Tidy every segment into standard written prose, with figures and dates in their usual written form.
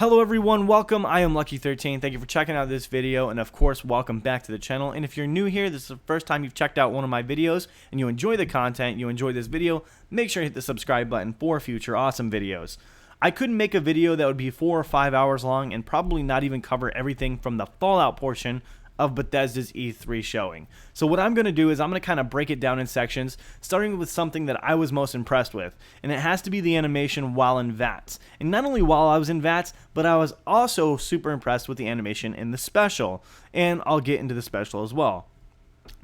Hello everyone, welcome. I am Lucky13. Thank you for checking out this video, and of course, welcome back to the channel. And if you're new here, this is the first time you've checked out one of my videos, and you enjoy the content, you enjoy this video, make sure to hit the subscribe button for future awesome videos. I couldn't make a video that would be 4 or 5 hours long and probably not even cover everything from the Fallout portion of Bethesda's E3 showing. So what I'm going to do is I'm going to kind of break it down in sections, starting with something that I was most impressed with, and it has to be the animation while in Vats. And not only while I was in Vats, but I was also super impressed with the animation in the special, and I'll get into the special as well.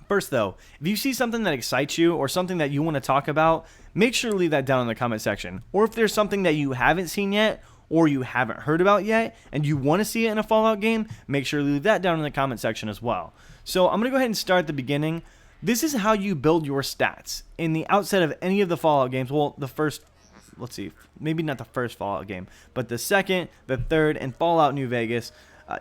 First though, if you see something that excites you or something that you want to talk about, make sure to leave that down in the comment section. Or if there's something that you haven't seen yet, or you haven't heard about yet, and you want to see it in a Fallout game, make sure to leave that down in the comment section as well. So I'm going to go ahead and start at the beginning. This is how you build your stats. In the outset of any of the Fallout games, well, the first, let's see, maybe not the first Fallout game, but the second, the third, and Fallout New Vegas,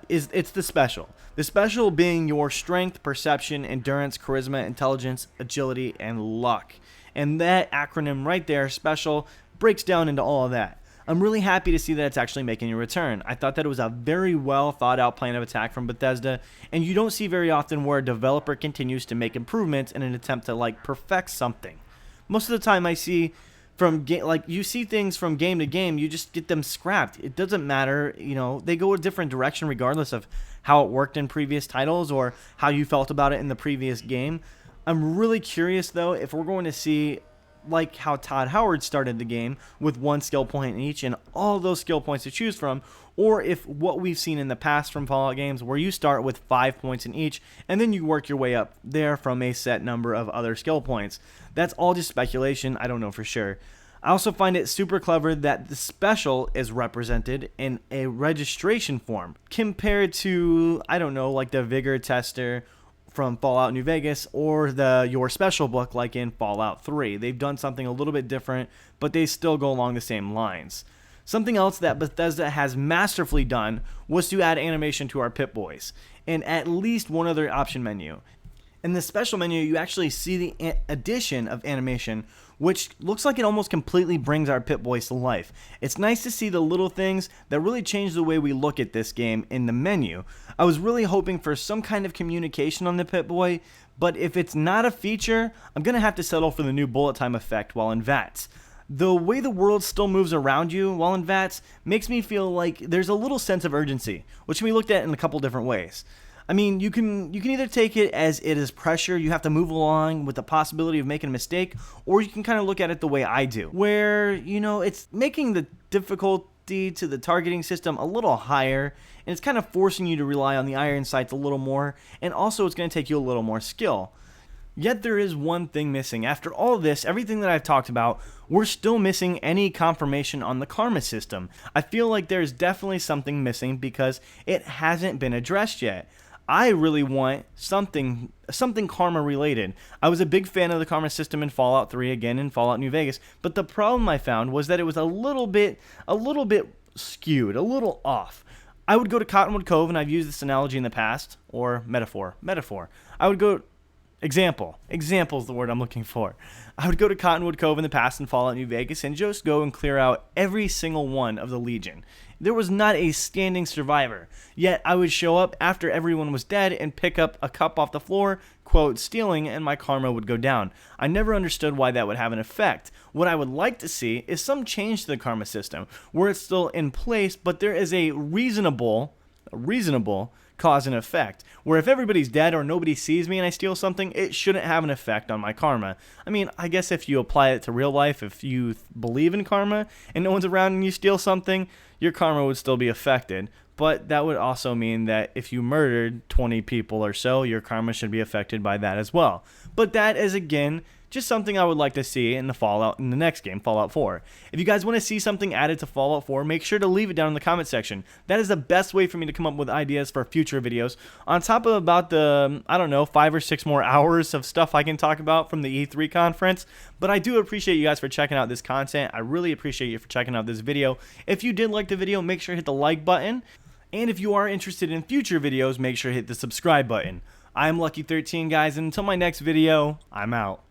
it's the special. The special being your strength, perception, endurance, charisma, intelligence, agility, and luck. And that acronym right there, special, breaks down into all of that. I'm really happy to see that it's actually making a return. I thought that it was a very well thought out plan of attack from Bethesda, and you don't see very often where a developer continues to make improvements in an attempt to perfect something. Most of the time I see you see things from game to game, you just get them scrapped. It doesn't matter, they go a different direction regardless of how it worked in previous titles or how you felt about it in the previous game. I'm really curious though if we're going to see like how Todd Howard started the game with 1 skill point in each and all those skill points to choose from, or if what we've seen in the past from Fallout games where you start with 5 points in each and then you work your way up there from a set number of other skill points. That's all just speculation. I don't know for sure. I also find it super clever that the special is represented in a registration form compared to, I don't know, like the Vigor Tester from Fallout New Vegas or the Your Special book like in Fallout 3. They've done something a little bit different, but they still go along the same lines. Something else that Bethesda has masterfully done was to add animation to our Pip-Boys in at least one other option menu. In the special menu, you actually see the addition of animation, which looks like it almost completely brings our Pip-Boys to life. It's nice to see the little things that really change the way we look at this game in the menu. I was really hoping for some kind of communication on the Pip-Boy, but if it's not a feature, I'm going to have to settle for the new bullet time effect while in Vats. The way the world still moves around you while in Vats makes me feel like there's a little sense of urgency, which can be looked at in a couple different ways. I mean, you can either take it as it is pressure, you have to move along with the possibility of making a mistake, or you can kind of look at it the way I do, where, it's making the difficulty to the targeting system a little higher, and it's kind of forcing you to rely on the iron sights a little more, and also it's going to take you a little more skill. Yet there is one thing missing. After all of this, everything that I've talked about, we're still missing any confirmation on the karma system. I feel like there's definitely something missing because it hasn't been addressed yet. I really want something karma related. I was a big fan of the karma system in Fallout 3, again in Fallout New Vegas, but the problem I found was that it was a little bit skewed, a little off. I would go to Cottonwood Cove, and I've used this analogy in the past, or metaphor. I would go, example is the word I'm looking for. I would go to Cottonwood Cove in the past in Fallout New Vegas and just go and clear out every single one of the Legion. There was not a standing survivor, yet I would show up after everyone was dead and pick up a cup off the floor, quote, stealing, and my karma would go down. I never understood why that would have an effect. What I would like to see is some change to the karma system, where it's still in place, but there is a reasonable cause and effect, where if everybody's dead or nobody sees me and I steal something, it shouldn't have an effect on my karma. I mean, I guess if you apply it to real life, if you believe in karma and no one's around and you steal something, your karma would still be affected. But that would also mean that if you murdered 20 people or so, your karma should be affected by that as well. But that is, again, just something I would like to see in the next game, Fallout 4. If you guys want to see something added to Fallout 4, make sure to leave it down in the comment section. That is the best way for me to come up with ideas for future videos. On top of about the, 5 or 6 more hours of stuff I can talk about from the E3 conference. But I do appreciate you guys for checking out this content. I really appreciate you for checking out this video. If you did like the video, make sure to hit the like button. And if you are interested in future videos, make sure to hit the subscribe button. I'm Lucky13, guys, and until my next video, I'm out.